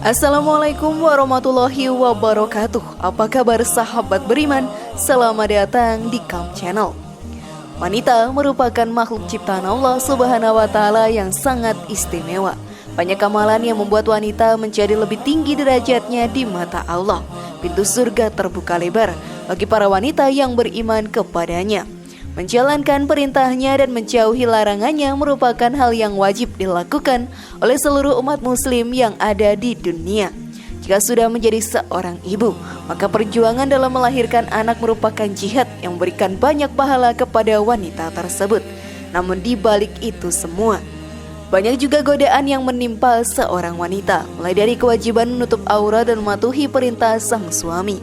Assalamualaikum warahmatullahi wabarakatuh. Apa kabar sahabat beriman? Selamat datang di Calm Channel. Wanita merupakan makhluk ciptaan Allah Subhanahu wa Ta'ala yang sangat istimewa. Banyak amalan yang membuat wanita menjadi lebih tinggi derajatnya di mata Allah. Pintu surga terbuka lebar bagi para wanita yang beriman kepadanya. Menjalankan perintahnya dan menjauhi larangannya merupakan hal yang wajib dilakukan oleh seluruh umat muslim yang ada di dunia. Jika sudah menjadi seorang ibu, maka perjuangan dalam melahirkan anak merupakan jihad yang memberikan banyak pahala kepada wanita tersebut. Namun di balik itu semua, banyak juga godaan yang menimpa seorang wanita, mulai dari kewajiban menutup aurat dan mematuhi perintah sang suami.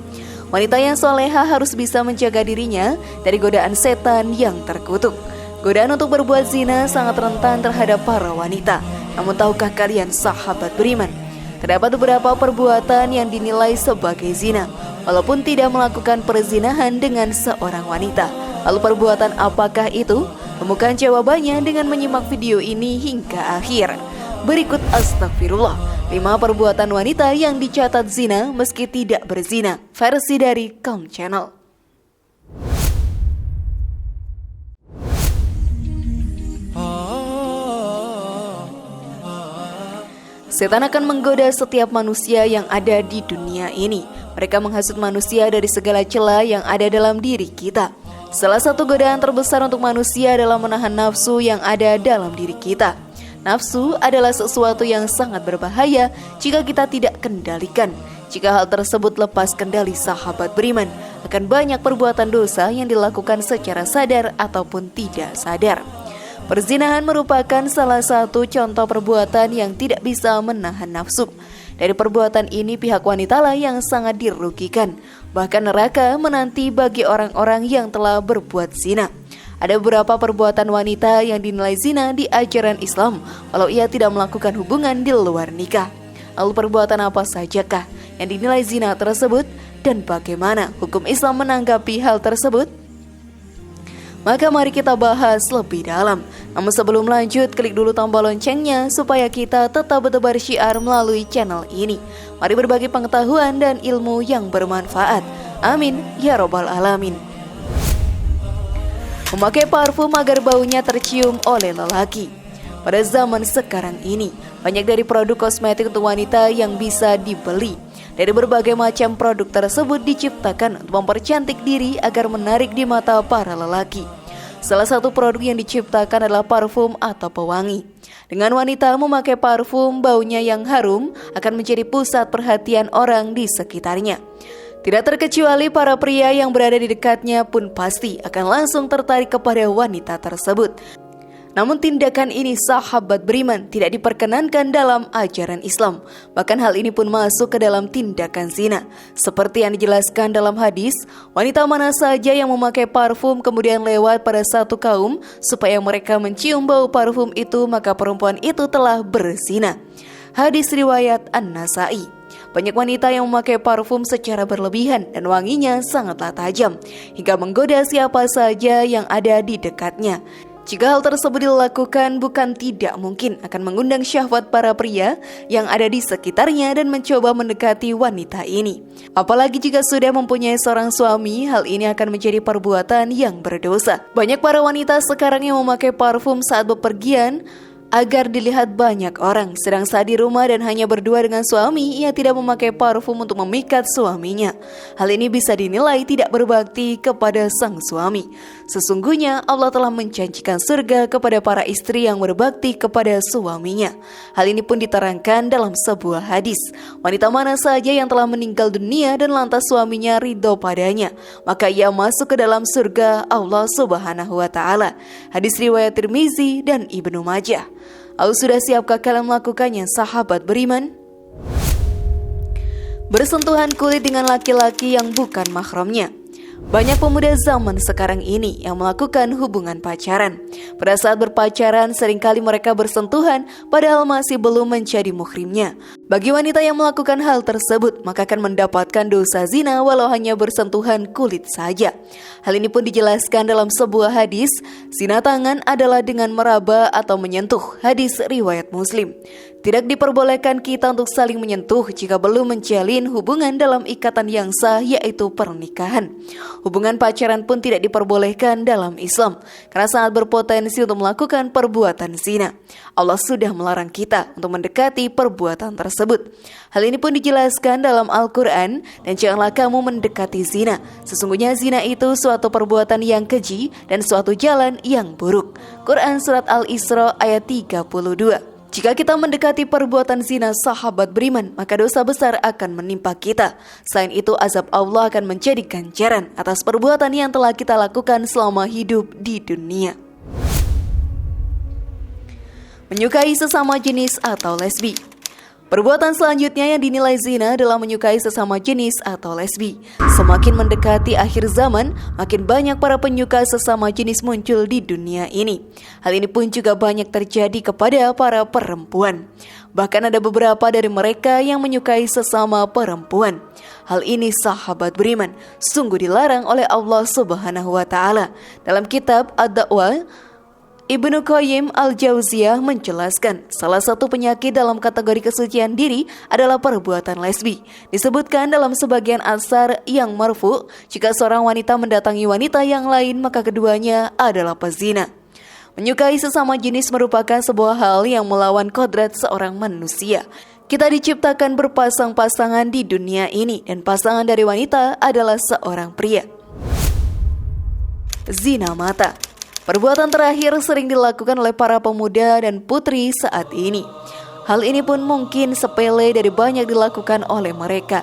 Wanita yang soleha harus bisa menjaga dirinya dari godaan setan yang terkutuk. Godaan untuk berbuat zina sangat rentan terhadap para wanita. Namun tahukah kalian sahabat beriman, terdapat beberapa perbuatan yang dinilai sebagai zina walaupun tidak melakukan perzinahan dengan seorang wanita. Lalu perbuatan apakah itu? Temukan jawabannya dengan menyimak video ini hingga akhir. Berikut astagfirullah, 5 perbuatan wanita yang dicatat zina meski tidak berzina, versi dari Calm Channel. Setan akan menggoda setiap manusia yang ada di dunia ini. Mereka menghasut manusia dari segala celah yang ada dalam diri kita. Salah satu godaan terbesar untuk manusia adalah menahan nafsu yang ada dalam diri kita. Nafsu adalah sesuatu yang sangat berbahaya jika kita tidak kendalikan. Jika hal tersebut lepas kendali sahabat beriman, akan banyak perbuatan dosa yang dilakukan secara sadar ataupun tidak sadar. Perzinahan merupakan salah satu contoh perbuatan yang tidak bisa menahan nafsu. Dari perbuatan ini pihak wanita lah yang sangat dirugikan. Bahkan neraka menanti bagi orang-orang yang telah berbuat zina. Ada beberapa perbuatan wanita yang dinilai zina di ajaran Islam walau ia tidak melakukan hubungan di luar nikah. Lalu perbuatan apa sajakah yang dinilai zina tersebut dan bagaimana hukum Islam menanggapi hal tersebut? Maka mari kita bahas lebih dalam. Namun sebelum lanjut, klik dulu tombol loncengnya supaya kita tetap bertebar syiar melalui channel ini. Mari berbagi pengetahuan dan ilmu yang bermanfaat. Amin ya robbal alamin. Memakai parfum agar baunya tercium oleh lelaki. Pada zaman sekarang ini, banyak dari produk kosmetik untuk wanita yang bisa dibeli. Dari berbagai macam produk tersebut diciptakan untuk mempercantik diri agar menarik di mata para lelaki. Salah satu produk yang diciptakan adalah parfum atau pewangi. Dengan wanita memakai parfum, baunya yang harum akan menjadi pusat perhatian orang di sekitarnya. Tidak terkecuali para pria yang berada di dekatnya pun pasti akan langsung tertarik kepada wanita tersebut. Namun tindakan ini sahabat beriman tidak diperkenankan dalam ajaran Islam. Bahkan hal ini pun masuk ke dalam tindakan zina. Seperti yang dijelaskan dalam hadis, wanita mana saja yang memakai parfum kemudian lewat pada satu kaum supaya mereka mencium bau parfum itu, maka perempuan itu telah berzina. Hadis riwayat An-Nasai. Banyak wanita yang memakai parfum secara berlebihan dan wanginya sangatlah tajam hingga menggoda siapa saja yang ada di dekatnya. Jika hal tersebut dilakukan, bukan tidak mungkin akan mengundang syahwat para pria yang ada di sekitarnya dan mencoba mendekati wanita ini. Apalagi jika sudah mempunyai seorang suami, hal ini akan menjadi perbuatan yang berdosa. Banyak para wanita sekarang yang memakai parfum saat bepergian agar dilihat banyak orang, sedang saat di rumah dan hanya berdua dengan suami, ia tidak memakai parfum untuk memikat suaminya. Hal ini bisa dinilai tidak berbakti kepada sang suami. Sesungguhnya Allah telah menjanjikan surga kepada para istri yang berbakti kepada suaminya. Hal ini pun diterangkan dalam sebuah hadis. Wanita mana saja yang telah meninggal dunia dan lantas suaminya ridho padanya, maka ia masuk ke dalam surga Allah Subhanahu wa Ta'ala. Hadis riwayat Tirmizi dan Ibnu Majah. Lalu sudah siapkah kalian melakukannya sahabat beriman? Bersentuhan kulit dengan laki-laki yang bukan mahramnya. Banyak pemuda zaman sekarang ini yang melakukan hubungan pacaran. Pada saat berpacaran seringkali mereka bersentuhan padahal masih belum menjadi muhrimnya. Bagi wanita yang melakukan hal tersebut, maka akan mendapatkan dosa zina walau hanya bersentuhan kulit saja. Hal ini pun dijelaskan dalam sebuah hadis, zina tangan adalah dengan meraba atau menyentuh, hadis riwayat Muslim. Tidak diperbolehkan kita untuk saling menyentuh jika belum menjalin hubungan dalam ikatan yang sah, yaitu pernikahan. Hubungan pacaran pun tidak diperbolehkan dalam Islam, karena sangat berpotensi untuk melakukan perbuatan zina. Allah sudah melarang kita untuk mendekati perbuatan tersebut. Hal ini pun dijelaskan dalam Al-Quran, dan janganlah kamu mendekati zina. Sesungguhnya zina itu suatu perbuatan yang keji dan suatu jalan yang buruk. Quran Surat Al-Isra ayat 32. Jika kita mendekati perbuatan zina, sahabat beriman, maka dosa besar akan menimpa kita. Selain itu, azab Allah akan menjadi ganjaran atas perbuatan yang telah kita lakukan selama hidup di dunia. Menyukai sesama jenis atau lesbi. Perbuatan selanjutnya yang dinilai zina adalah menyukai sesama jenis atau lesbi. Semakin mendekati akhir zaman, makin banyak para penyuka sesama jenis muncul di dunia ini. Hal ini pun juga banyak terjadi kepada para perempuan. Bahkan ada beberapa dari mereka yang menyukai sesama perempuan. Hal ini sahabat beriman sungguh dilarang oleh Allah Subhanahu wa Ta'ala. Dalam kitab Ad-Da'wah, Ibnu Qayyim Al-Jauziyah menjelaskan salah satu penyakit dalam kategori kesucian diri adalah perbuatan lesbi. Disebutkan dalam sebagian asar yang marfu, jika seorang wanita mendatangi wanita yang lain maka keduanya adalah pezina. Menyukai sesama jenis merupakan sebuah hal yang melawan kodrat seorang manusia. Kita diciptakan berpasang-pasangan di dunia ini, dan pasangan dari wanita adalah seorang pria. Zina mata. Perbuatan terakhir sering dilakukan oleh para pemuda dan putri saat ini. Hal ini pun mungkin sepele dari banyak dilakukan oleh mereka.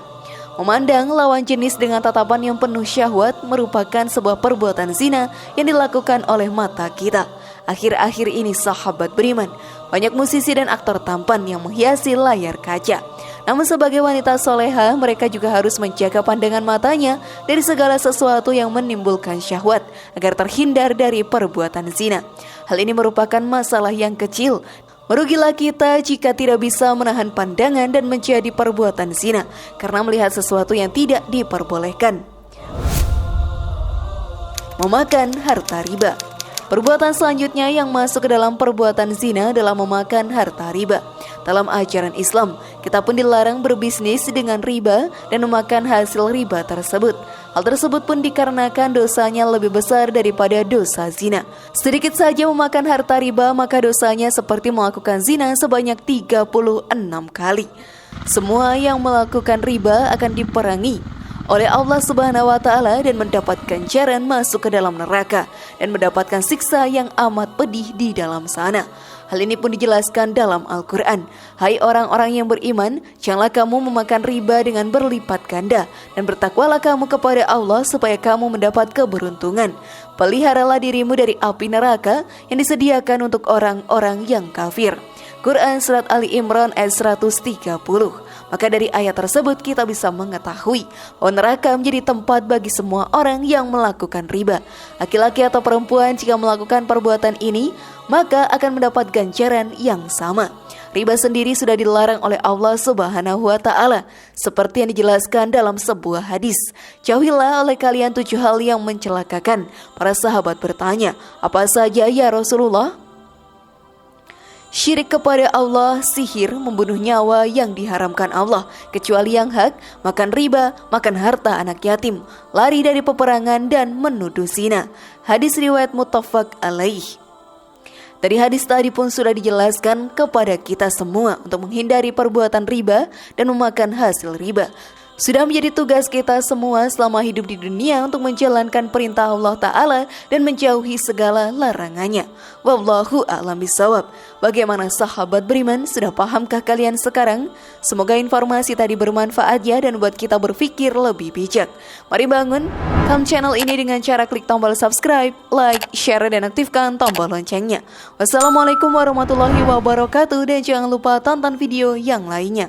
Memandang lawan jenis dengan tatapan yang penuh syahwat merupakan sebuah perbuatan zina yang dilakukan oleh mata kita. Akhir-akhir ini sahabat beriman, banyak musisi dan aktor tampan yang menghiasi layar kaca. Namun sebagai wanita soleha, mereka juga harus menjaga pandangan matanya dari segala sesuatu yang menimbulkan syahwat agar terhindar dari perbuatan zina. Hal ini merupakan masalah yang kecil. Merugilah kita jika tidak bisa menahan pandangan dan menjadi perbuatan zina karena melihat sesuatu yang tidak diperbolehkan. Memakan harta riba. Perbuatan selanjutnya yang masuk ke dalam perbuatan zina adalah memakan harta riba. Dalam ajaran Islam, kita pun dilarang berbisnis dengan riba dan memakan hasil riba tersebut. Hal tersebut pun dikarenakan dosanya lebih besar daripada dosa zina. Sedikit saja memakan harta riba, maka dosanya seperti melakukan zina sebanyak 36 kali. Semua yang melakukan riba akan diperangi oleh Allah Subhanahu wa Ta'ala dan mendapat ganjaran masuk ke dalam neraka dan mendapatkan siksa yang amat pedih di dalam sana. Hal ini pun dijelaskan dalam Al-Quran. Hai orang-orang yang beriman, janganlah kamu memakan riba dengan berlipat ganda, dan bertakwalah kamu kepada Allah supaya kamu mendapat keberuntungan. Peliharalah dirimu dari api neraka yang disediakan untuk orang-orang yang kafir. Quran Surat Ali Imran ayat 130. Maka dari ayat tersebut kita bisa mengetahui bahwa neraka menjadi tempat bagi semua orang yang melakukan riba. Laki-laki atau perempuan jika melakukan perbuatan ini, maka akan mendapat ganjaran yang sama. Riba sendiri sudah dilarang oleh Allah Subhanahu wa Ta'ala, seperti yang dijelaskan dalam sebuah hadis. Jauhilah oleh kalian 7 hal yang mencelakakan. Para sahabat bertanya, apa saja ya Rasulullah? Syirik kepada Allah, sihir, membunuh nyawa yang diharamkan Allah, kecuali yang hak, makan riba, makan harta anak yatim, lari dari peperangan, dan menuduh zina. Hadis riwayat muttafaq alaih. Dari hadis tadi pun sudah dijelaskan kepada kita semua untuk menghindari perbuatan riba dan memakan hasil riba. Sudah menjadi tugas kita semua selama hidup di dunia untuk menjalankan perintah Allah Ta'ala dan menjauhi segala larangannya. Wallahu a'lam bishawab. Bagaimana sahabat beriman, sudah pahamkah kalian sekarang? Semoga informasi tadi bermanfaat ya dan buat kita berpikir lebih bijak. Mari bangun channel ini dengan cara klik tombol subscribe, like, share, dan aktifkan tombol loncengnya. Wassalamualaikum warahmatullahi wabarakatuh, dan jangan lupa tonton video yang lainnya.